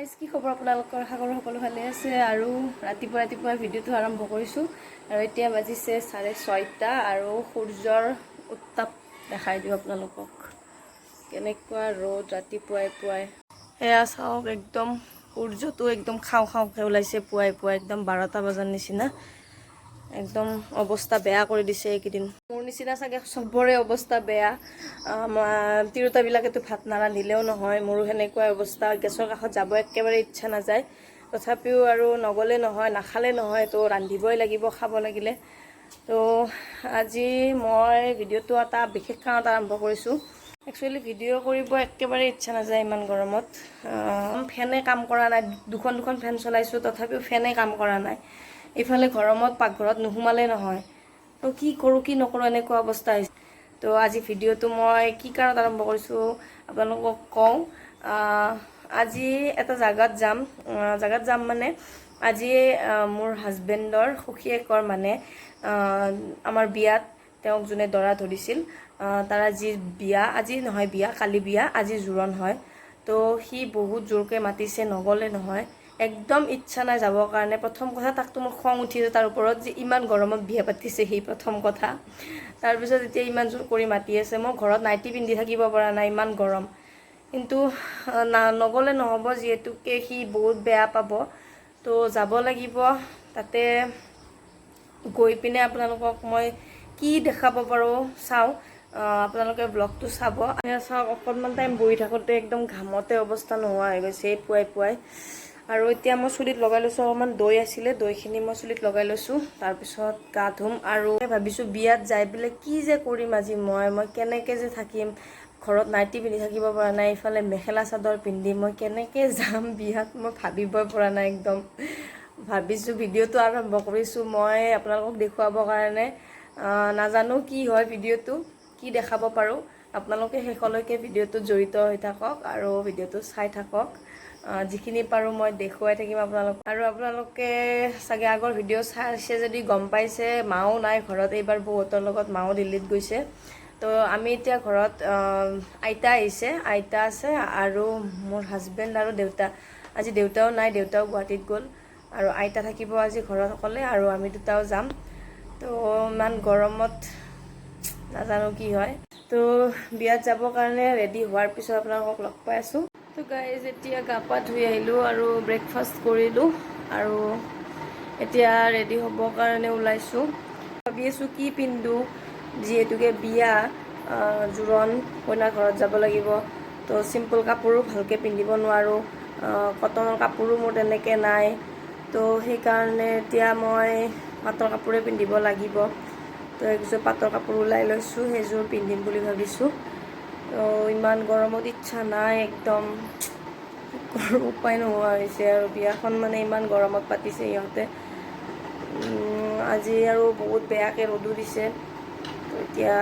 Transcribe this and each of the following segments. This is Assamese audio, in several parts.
গাইজ কি খবৰ আপোনালোকৰ আশা কৰোঁ সকলো ভালে আছে আৰু ৰাতিপুৱা ভিডিঅ'টো আৰম্ভ কৰিছোঁ আৰু এতিয়া বাজিছে 6:30 আৰু সূৰ্যৰ উত্তাপ দেখাই দিওঁ আপোনালোকক কেনেকুৱা ৰ'দ ৰাতিপুৱাই এয়া চাওক একদম সূৰ্যটো একদম খাওঁকে ওলাইছে পুৱাই একদম 12টা বজাৰ নিচিনা একদম অৱস্থা বেয়া কৰি দিছে এইকেইদিন মোৰ নিচিনা চাগে চবৰে অৱস্থা বেয়া তিৰোতাবিলাকেতো ভাত নাৰান্ধিলেও নহয় মোৰো সেনেকুৱা অৱস্থা গেছৰ কাষত যাব একেবাৰে ইচ্ছা নাযায় তথাপিও আৰু নগলে নহয় নাখালে নহয় তো ৰান্ধিবই লাগিব খাব লাগিলে তো আজি মই ভিডিঅ'টো এটা বিশেষ কাৰণত আৰম্ভ কৰিছোঁ একচুৱেলি ভিডিঅ' কৰিব একেবাৰে ইচ্ছা নাযায় ইমান গৰমত ফেনে কাম কৰা নাই দুখন ফেন চলাইছোঁ তথাপিও ফেনে কাম কৰা নাই ইফালে গৰমত পাকঘৰত নুসুমালে নহয় তো কি কৰোঁ কি নকৰোঁ এনেকুৱা অৱস্থা হৈছে তো আজি ভিডিঅ'টো মই কি কাৰণত আৰম্ভ কৰিছোঁ আপোনালোকক কওঁ আজি এটা জাগাত যাম মানে আজি মোৰ হাজবেণ্ডৰ সখীয়েকৰ মানে আমাৰ বিয়াত তেওঁক যোনে দৰা ধৰিছিল তাৰ আজি বিয়া আজি নহয় বিয়া কালি বিয়া আজি জোৰণ হয় তো সি বহুত জোৰকৈ মাতিছে নগ'লে নহয় একদম ইচ্ছা নাই যাবৰ কাৰণে প্ৰথম কথা তাকতো মোৰ খং উঠিছে তাৰ ওপৰত যে ইমান গৰমত বিয়া পাতিছে সি প্ৰথম কথা তাৰপিছত এতিয়া ইমান জোৰ কৰি মাতি আছে মই ঘৰত নাইটি পিন্ধি থাকিব পৰা নাই ইমান গৰম কিন্তু নগ'লে নহ'ব যিহেতুকে সি বহুত বেয়া পাব তো যাব লাগিব তাতে গৈ পিনে আপোনালোকক মই কি দেখাব পাৰোঁ চাওঁ আপোনালোকে ব্লগটো চাব চাওক অকণমান টাইম বহি থাকোঁতে একদম ঘামতে অৱস্থা নোহোৱা হৈ গৈছে পুৱাই আৰু এতিয়া মই চুলিত লগাই লৈছোঁ অকণমান দৈ আছিলে দৈখিনি মই চুলিত লগাই লৈছোঁ তাৰপিছত গা ধুম আৰু ভাবিছোঁ বিয়াত যাই পেলাই কি যে কৰিম আজি মই কেনেকৈ যে থাকিম ঘৰত নাইটি পিন্ধি থাকিব পৰা নাই ইফালে মেখেলা চাদৰ পিন্ধি মই কেনেকৈ যাম বিয়াত মই ভাবিবই পৰা নাই একদম ভাবিছোঁ ভিডিঅ'টো আৰম্ভ কৰিছোঁ মই আপোনালোকক দেখুৱাবৰ কাৰণে নাজানো কি হয় ভিডিঅ'টো কি দেখাব পাৰোঁ আপোনালোকে শেষলৈকে ভিডিঅ'টোত জড়িত হৈ থাকক আৰু ভিডিঅ'টো চাই থাকক যিখিনি পাৰোঁ মই দেখুৱাই থাকিম আপোনালোকে চাগে আগৰ ভিডিঅ' চাইছে যদি গম পাইছে মাও নাই ঘৰত এইবাৰ বহুতৰ লগত মাও দিল্লীত গৈছে তো আমি এতিয়া ঘৰত আইতা আহিছে আইতা আছে আৰু মোৰ হাজবেণ্ড আৰু দেউতা আজি দেউতাও নাই দেউতাও গুৱাহাটীত গ'ল আৰু আইতা থাকিব আজি ঘৰত অকলে আৰু আমি দুটাও যাম তো ইমান গৰমত নাজানো কি হয় তো বিয়াত যাবৰ কাৰণে ৰেডি হোৱাৰ পিছত আপোনালোকক লগ পাই আছোঁ তো গাইজ এতিয়া গা পা ধুই আহিলোঁ আৰু ব্ৰেকফাষ্ট কৰিলোঁ আৰু এতিয়া ৰেডি হ'বৰ কাৰণে ওলাইছোঁ ভাবি আছোঁ কি পিন্ধোঁ যিহেতুকে বিয়া জোৰণ কইনাৰ ঘৰত যাব লাগিব তো চিম্পল কাপোৰো ভালকৈ পিন্ধিব নোৱাৰোঁ কটনৰ কাপোৰো মোৰ তেনেকৈ নাই তো সেইকাৰণে এতিয়া মই পাটৰ কাপোৰে পিন্ধিব লাগিব তো একযোৰ পাটৰ কাপোৰ ওলাই লৈছোঁ সেইযোৰ পিন্ধিম বুলি ভাবিছোঁ তো ইমান গৰমত ইচ্ছা নাই একদম উপায় নোহোৱা হৈছে আৰু বিয়াখন মানে ইমান গৰমত পাতিছে সিহঁতে আজি আৰু বহুত বেয়াকৈ ৰ'দো দিছে তো এতিয়া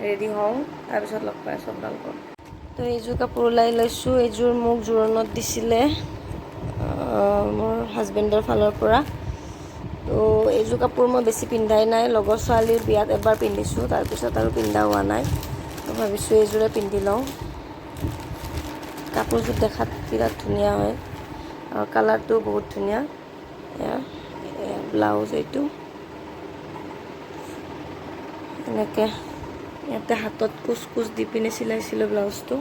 ৰেডি হওঁ তাৰপিছত লগ পাই আছোঁ আপোনালোকক তো এইযোৰ কাপোৰ ওলাই লৈছোঁ এইযোৰ মোক জোৰণত দিছিলে মোৰ হাজবেণ্ডৰ ফালৰ পৰা তো এইযোৰ কাপোৰ মই বেছি পিন্ধাই নাই লগৰ ছোৱালীৰ বিয়াত এবাৰ পিন্ধিছোঁ তাৰপিছত আৰু পিন্ধা হোৱা নাই তো ভাবিছোঁ এইযোৰে পিন্ধি লওঁ কাপোৰযোৰ দেখাত বিৰাট ধুনীয়া হয় আৰু কালাৰটো বহুত ধুনীয়া ব্লাউজ এইটো এনেকৈ ইয়াতে হাতত কুচ দি পিনে চিলাইছিলোঁ ব্লাউজটো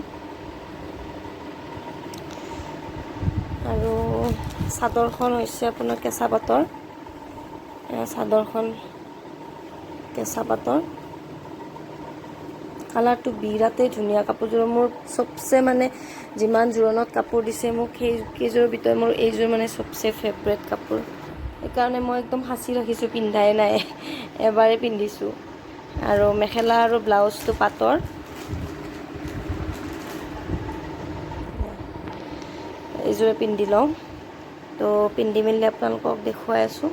আৰু চাদৰখন হৈছে আপোনাৰ কেঁচা পাটৰ চাদৰখন কেঁচা পাটৰ কালাৰটো বিৰাটেই ধুনীয়া কাপোৰযোৰ মোৰ চবচে মানে যিমান জোৰণত কাপোৰ দিছে মোক সেইকেইযোৰৰ ভিতৰত মোৰ এইযোৰ মানে চবচে ফেভৰেট কাপোৰ সেইকাৰণে মই একদম সাঁচি ৰাখিছোঁ পিন্ধাই নাই এবাৰেই পিন্ধিছোঁ আৰু মেখেলা আৰু ব্লাউজটো পাটৰ এইযোৰে পিন্ধি লওঁ তো পিন্ধি মেলি আপোনালোকক দেখুৱাই আছোঁ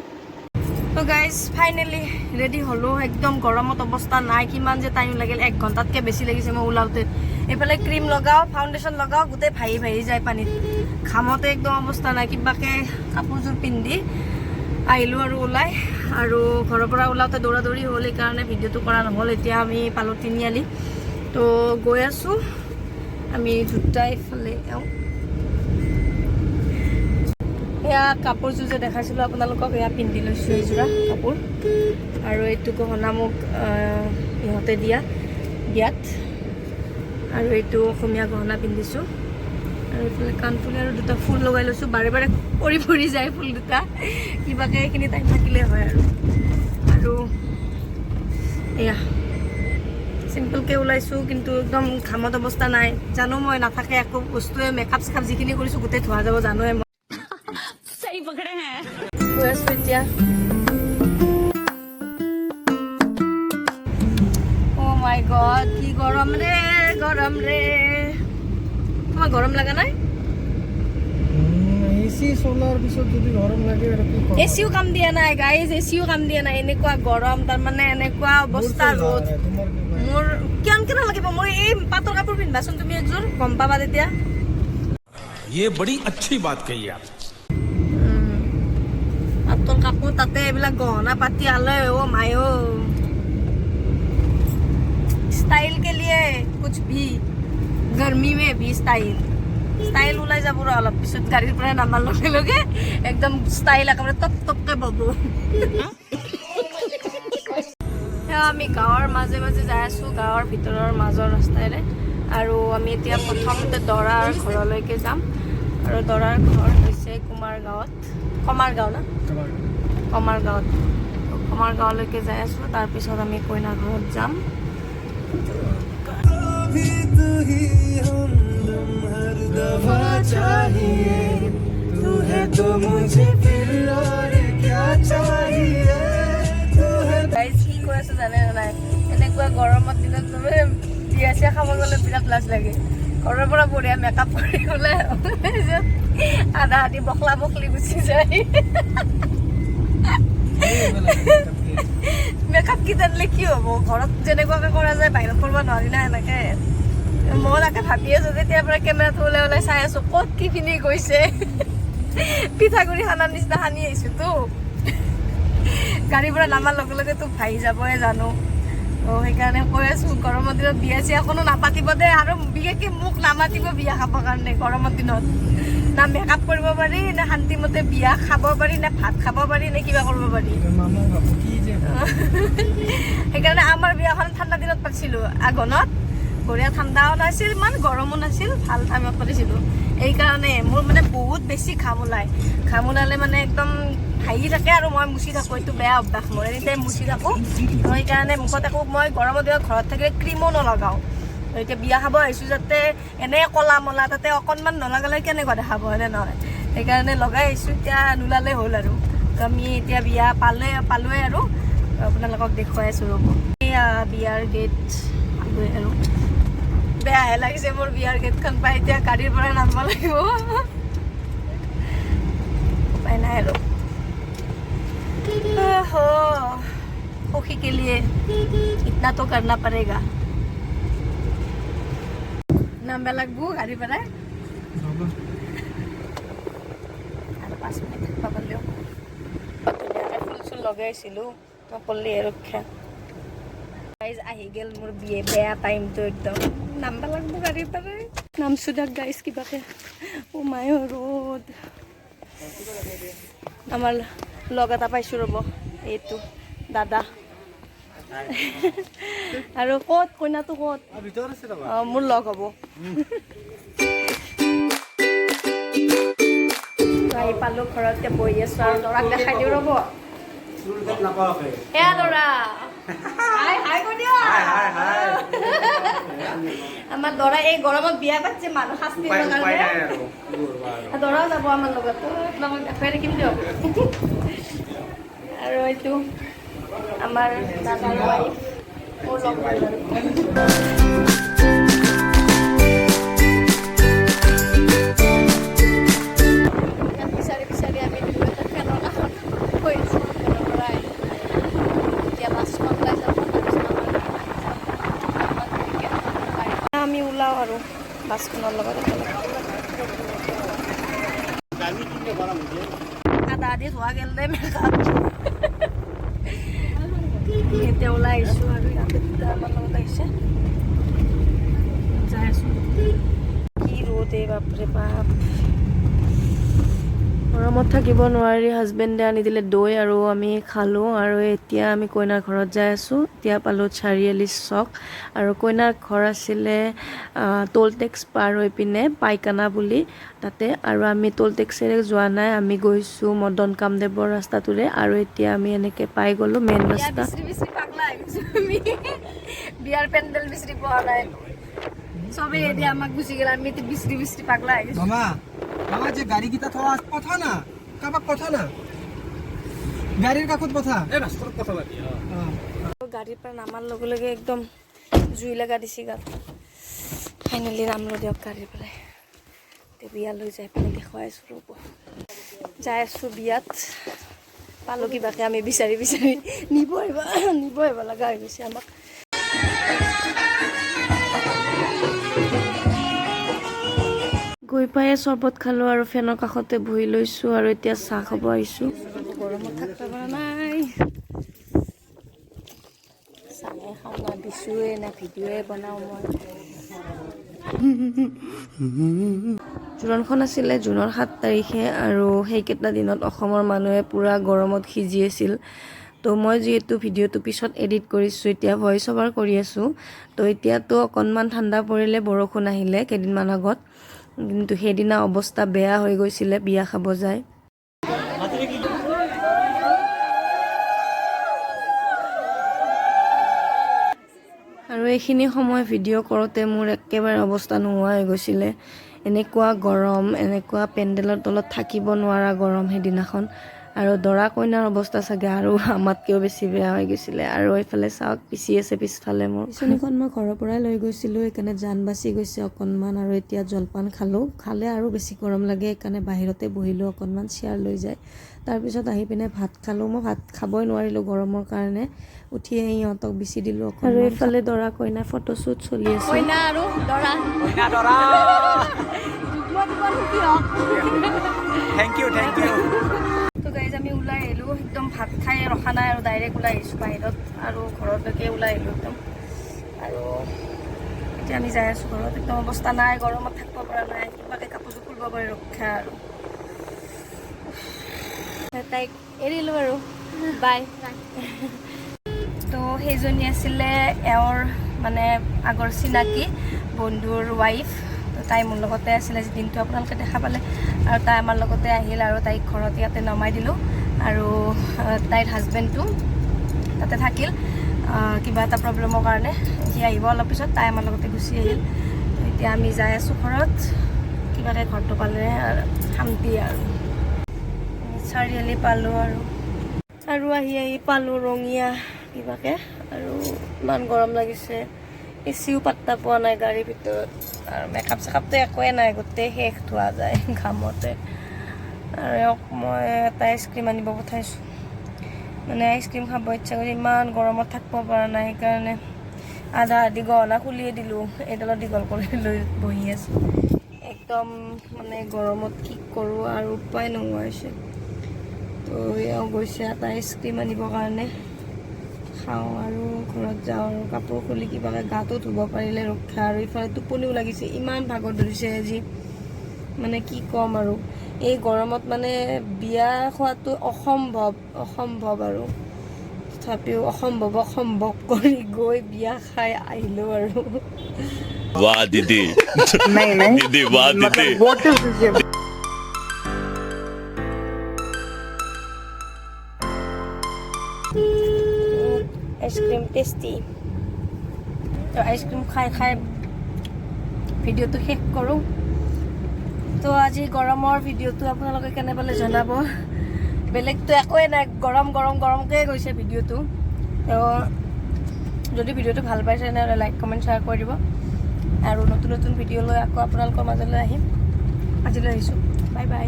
তো গাইজ ফাইনেলি ৰেডি হ'লোঁ একদম গৰমত অৱস্থা নাই কিমান যে টাইম লাগিল 1 ঘণ্টাতকৈ বেছি লাগিছে মই ওলাওঁতে এইফালে ক্ৰীম লগাওঁ ফাউণ্ডেশ্যন লগাওঁ গোটেই ভাহি যায় পানীত ঘামতে একদম অৱস্থা নাই কিবাকৈ কাপোৰযোৰ পিন্ধি আহিলোঁ আৰু ওলাই আৰু ঘৰৰ পৰা ওলাওঁতে দৌৰি হ'ল সেইকাৰণে ভিডিঅ'টো কৰা নহ'ল এতিয়া আমি পালোঁ তিনিআলি তো গৈ আছোঁ আমি দুটাই ইফালে এয়া কাপোৰযোৰ যে দেখাইছিলোঁ আপোনালোকক, এয়া পিন্ধি লৈছোঁ এইযোৰা কাপোৰ। আৰু এইটো গহনা মোক ইহঁতে দিয়া বিয়াত, আৰু এইটো অসমীয়া গহনা পিন্ধিছোঁ। আৰু এইফালে কাণফুলি আৰু দুটা ফুল লগাই লৈছোঁ। বাৰে বাৰে পৰি যায় ফুল দুটা, কিবাকৈ এইখিনি টাইম থাকিলে হয়। আৰু এয়া চিম্পলকৈ ওলাইছোঁ, কিন্তু একদম ঘামত অৱস্থা নাই। জানো মই নাথাকে একো বস্তুৱে, মেকআপ চেকআপ যিখিনি কৰিছোঁ গোটেই ধোৱা যাব জানোৱে মই। গৈ আছোঁ এতিয়া। অ' মাই গড, কি গৰম ৰে, গৰম ৰে। তোমাৰ গৰম লগা নাই? এচি চলাৰ পিছত যদি গৰম লাগে আৰু কি ক'ম। এচিও কাম দিয়া নাই গাইজ, এচিও কাম দিয়া নাই। এনেকুৱা গৰম, তাৰমানে এনেকুৱা অৱস্থা ৰ'দ। মোৰ কিয় নালাগিব? মই এই পাটৰ কাপোৰ পিন্ধাচোন তুমি একযোৰ, গম পাবা তেতিয়া। ये बड़ी अच्छी बात कही आप। পাটৰ কাপোৰ, তাতে এইবিলাক গহনা পাতি আলে। অ' মাই অ', स्टाइल के लिए कुछ भी, गर्मी में भी स्टाइल ওলাই যাব ৰ অলপ পিছত। গাড়ীৰ পৰা নামাৰ লগে লগে একদম ষ্টাইল একেবাৰে টপ টপকে পাব। আমি গাঁৱৰ মাজে মাজে যাই আছোঁ, গাঁৱৰ ভিতৰৰ মাজৰ ৰাস্তাৰে। আৰু আমি এতিয়া প্ৰথমতে দৰাৰ ঘৰলৈকে যাম। আৰু দৰাৰ ঘৰ হৈছে কমাৰগাঁৱত, কমাৰগাঁও না, কমাৰগাঁৱত। কমাৰগাঁৱলৈকে যাই আছোঁ। তাৰপিছত আমি কইনা ঘৰত যাম। কি কৈ আছো জানে নাই? এনেকুৱা গৰমৰ দিনত বিয়া চিয়া খাব গ'লে বিৰাট লাজ লাগে। ঘৰৰ পৰা বঢ়িয়া মেকআপ কৰি ওলাই আধা আধি বখলা বখলি গুচি যায়। মেকআপ কি জানিলে কি হ'ব? ঘৰত যেনেকুৱাকে কৰা যায় বাহিৰত কৰিব নোৱাৰি না এনেকে। মই তাকে ভাবি আছো, তেতিয়াৰ পৰা কেমেৰাটো ওলাই ওলাই চাই আছো ক'ত কি পিন্ধি গৈছে। পিঠাগুড়ি সানাৰ নিচিনা সানি আহিছো তো। গাড়ীৰ পৰা নামাৰ লগে লগে তো ভাই যাবই জানো। সেইকাৰণে কৈ আছো, গৰমৰ দিনত বিয়া চিয়া কোনো নাপাতিব দে। আৰু বিশেষকৈ মোক নামাতিব বিয়া খাবৰ কাৰণে গৰমৰ দিনত। না মেকআপ কৰিব পাৰি, না শান্তিমতে বিয়া খাব পাৰি, না ভাত খাব পাৰি, নে কিবা কৰিব পাৰি। সেইকাৰণে আমাৰ বিয়াখন ঠাণ্ডা দিনত পাতিছিলোঁ, আঘোণত। বঢ়িয়া ঠাণ্ডাও নাছিল, ইমান গৰমো নাছিল, ভাল টাইমত পাতিছিলোঁ। এইকাৰণে মোৰ মানে বহুত বেছি ঘাম ওলায়। ঘাম ওলালে মানে একদম হাঁহি থাকে, আৰু মই মুচি থাকোঁ। এইটো বেয়া অভ্যাস মোৰ, এনিটাইম মুচি থাকোঁ। সেইকাৰণে মুখত একো, মই গৰমৰ দিনত ঘৰত থাকিলে ক্ৰীমো নলগাওঁ। এতিয়া বিয়া খাব আহিছোঁ যাতে এনেই ক'লা মলা, তাতে অকণমান নলগালে কেনেকুৱা দেখাব, হয়নে নহয়? সেইকাৰণে লগাই আহিছোঁ। এতিয়া নোলালে হ'ল আৰু। আমি এতিয়া বিয়া পালোৱে আৰু আপোনালোকক দেখুৱাই আছোঁ ৰ'ব। এয়া বিয়াৰ গেট পালোৱে আৰু। বেয়াহে লাগিছে মোৰ বিয়াৰ গেটখন পাই। এতিয়া গাড়ীৰ পৰা নামিব লাগিব, উপায় নাই আৰু। खुशी के लिए इतना तो करना पड़ेगा। নামবা লাগবো গাড়ী পৰা। আৰু 5 মিনিট থাকিব পাৰিলেও ধুনীয়াকৈ ফুল চুল লগাইছিলোঁ, নকৰিলে ৰক্ষা। গাইজ আহি গ'ল মোৰ বিয়ে, বেয়া টাইমটো একদম। নামবা লাগবো গাড়ীৰ পৰা। নামছো দিয়ক গাইজ কিবাকে। মাই ৰ'দ। আমাৰ লগ এটা পাইছোঁ ৰ'ব, এইটো দাদা। আৰু ক'ত কইনাটো ক'ত? মোৰ লগ হ'ব। আহি পালোঁ ঘৰতে বহি আছোঁ, আৰু দৰাক দেখাই দিওঁ ৰ'ব। এয়া দৰা, আমাৰ দৰা এই গৰমত বিয়া পাতিছে, মানুহ শাস্তি কাৰণে। দৰাও যাব আমাৰ লগত, আপোনালোকক দেখাই থাকিম দিয়ক। আৰু এইটো আমাৰ দাদাৰ ৱাইফ, মোৰ লগ বিচাৰি বিচাৰি আমি দুয়োটা ফেনৰ কাষত বহিছোঁ। ফেনৰ পৰা আহি এতিয়া বাছখন ওলাই যাব। আমি ওলাওঁ আৰু বাছখনৰ লগত আধা আধি ধোৱা গেল দে মেকআপ। এতিয়া ওলাই আহিছোঁ আৰু ইয়াতে আমাৰ লগত আহিছে, যাই আছোঁ। কি ৰ'দ এই বাপৰে বাপ। গৰমত থাকিব নোৱাৰি হাজবেণ্ডে আনি দিলে দৈ আৰু আমি খালোঁ আৰু এতিয়া আমি কইনাৰ ঘৰত যাই আছোঁ। এতিয়া পালোঁ চাৰিআলি চক আৰু কইনাৰ ঘৰ আছিলে টোল টেক্স পাৰ হৈ পিনে পাইকানা বুলি তাতে, আৰু আমি টোল টেক্সেৰে যোৱা নাই, আমি গৈছোঁ মদন কামদেৱৰ ৰাস্তাটোৰে আৰু এতিয়া আমি এনেকৈ পাই গ'লোঁ মেইন ৰাস্তা। বিয়াৰ পেণ্ডেল বিচাৰি পোৱা নাই, চবেই এতিয়া আমাক গুচি গ'ল, আমি বিচৰি বিচৰি পাগলা হৈ গৈছোঁ। মামা যে গাড়ীকেইটা থোৱা পঠা না, কাৰোবাক পঠা না, গাড়ীৰ কাষত পঠা। গাড়ীৰ পৰা নামাৰ লগে লগে একদম জুই লগা দিছে গাত। ফাইনেলি নামলো দিয়ক গাড়ীৰ পৰাই। এতিয়া বিয়ালৈ যাই পিনে দেখুৱাই আছোঁ ৰ'ব। যাই আছোঁ বিয়াত, পালোঁ কিবাকে আমি বিচাৰি বিচাৰি নিব আহিব লগা হৈ গৈছে আমাক। গৈ পাই চৰবত খালোঁ আৰু ফেনৰ কাষতে বহি লৈছোঁ আৰু এতিয়া চাহ খাব আহিছোঁ। গৰমত থাকিব পৰা নাই, চাহে খাওঁ না দিছোঁৱে না ভিডিঅ'ৱে বনাওঁ মই। জোৰণখন আছিলে জুনৰ 7 তাৰিখে আৰু সেইকেইটা দিনত অসমৰ মানুহে পূৰা গৰমত সিজি আছিল। তো মই যিহেতু ভিডিঅ'টো পিছত এডিট কৰিছোঁ, এতিয়া ভইচ অভাৰ কৰি আছোঁ, তো এতিয়াতো অকণমান ঠাণ্ডা পৰিলে, বৰষুণ আহিলে কেইদিনমান আগত, কিন্তু সেইদিনা অৱস্থা বেয়া হৈ গৈছিলে বিয়া খাব যায়। আৰু এইখিনি সময় ভিডিঅ' কৰোঁতে মোৰ একেবাৰে অৱস্থা নোহোৱা হৈ গৈছিলে। এনেকুৱা গৰম, এনেকুৱা পেণ্ডেলৰ তলত থাকিব নোৱাৰা গৰম সেইদিনাখন, আৰু দৰা কইনাৰ অৱস্থা চাগে আৰু আমাতকৈও বেছি বেয়া হৈ গৈছিলে। আৰু এইফালে চাওক পিচি আছে পিছফালে মোৰ। বিচনীখন মই ঘৰৰ পৰাই লৈ গৈছিলোঁ, সেইকাৰণে জান বাচি গৈছে অকণমান। আৰু এতিয়া জলপান খালে আৰু বেছি গৰম লাগে, সেইকাৰণে বাহিৰতে বহিলোঁ অকণমান চেয়াৰ লৈ যায়। তাৰপিছত আহি পিনে ভাত খালোঁ। মই ভাত খাবই নোৱাৰিলোঁ গৰমৰ কাৰণে, উঠি আহি ইহঁতক বিচি দিলোঁ অকণমান। আৰু এইফালে দৰা কইনা ফটোশ্বুট চলি আছে। কইনা আৰু দৰা থেংক ইউ। তো গাইজ আমি ওলাই আহিলোঁ, একদম ভাত খাই ৰখা নাই আৰু ডাইৰেক্ট ওলাই আহিছোঁ বাহিৰত, আৰু ঘৰলৈকে ওলাই আহিলোঁ একদম। আৰু এতিয়া আমি যাই আছোঁ ঘৰত, একদম অৱস্থা নাই, গৰমত থাকিব পৰা নাই, কিবাকৈ কাপোৰযোৰ খুলিব পাৰি ৰক্ষা। আৰু তাইক এৰিলোঁ আৰু বাই। তো সেইজনী আছিলে এওঁৰ মানে আগৰ চিনাকি বন্ধুৰ ৱাইফ। তো তাই মোৰ লগতে আছিলে দিনটো, আপোনালোকে দেখা পালে। আৰু তাই আমাৰ লগতে আহিল আৰু তাইক ঘৰত ইয়াতে নমাই দিলোঁ। আৰু তাইৰ হাজবেণ্ডটো তাতে থাকিল কিবা এটা প্ৰব্লেমৰ কাৰণে, সি আহিব অলপ পিছত, তাই আমাৰ লগতে গুচি আহিল। তো এতিয়া আমি যাই আছোঁ ঘৰত, কিবাকৈ ঘৰটো পালে শান্তি। আৰু চাৰিআলি পালোঁ আৰু আহি পালোঁ ৰঙিয়া কিবাকৈ। আৰু ইমান গৰম লাগিছে, এচিও পাত্তা পোৱা নাই গাড়ীৰ ভিতৰত, আৰু মেকআপ চেকআপটো একোৱে নাই, গোটেই শেষ ধোৱা যায় ঘামতে। আৰু মই এটা আইচক্ৰীম আনিব পঠাইছোঁ, মানে আইচক্ৰীম খাব ইচ্ছা কৰি, ইমান গৰমত থাকিব পৰা নাই, সেইকাৰণে আধা আধি গহনা খুলিয়ে দিলোঁ, এইডালত দীঘল কৰি লৈ বহি আছোঁ। একদম মানে গৰমত কি কৰোঁ আৰু উপায় নোহোৱা হৈছে। তো এওঁ গৈছে এটা আইচক্ৰীম আনিবৰ কাৰণে, খাওঁ আৰু ঘৰত যাওঁ আৰু কাপোৰ খুলি কিবাকৈ গাটো ধুব পাৰিলে ৰক্ষা। আৰু ইফালে টোপনিও লাগিছে, ইমান ভাগৰ ধৰিছে আজি, মানে কি ক'ম। আৰু এই গৰমত মানে বিয়া খোৱাটো অসম্ভৱ আৰু তথাপিও অসম্ভৱ কৰি গৈ বিয়া খাই আহিলোঁ আৰু। वाह दीदी दीदी वाह दीदी আইচক্ৰীম টেষ্টি। তো আইচক্ৰীম খাই ভিডিঅ'টো শেষ কৰোঁ। তো আজি গৰমৰ ভিডিঅ'টো আপোনালোকে কেনে পালে জনাব। বেলেগতো একোৱে নাই, গৰমকৈ গৈছে ভিডিঅ'টো। তো যদি ভিডিঅ'টো ভাল পাইছে তেনেহ'লে লাইক কমেণ্ট শ্বেয়াৰ কৰি দিব, আৰু নতুন ভিডিঅ' লৈ আকৌ আপোনালোকৰ মাজলৈ আহিম। আজিলৈ আহিছোঁ, বাই বাই।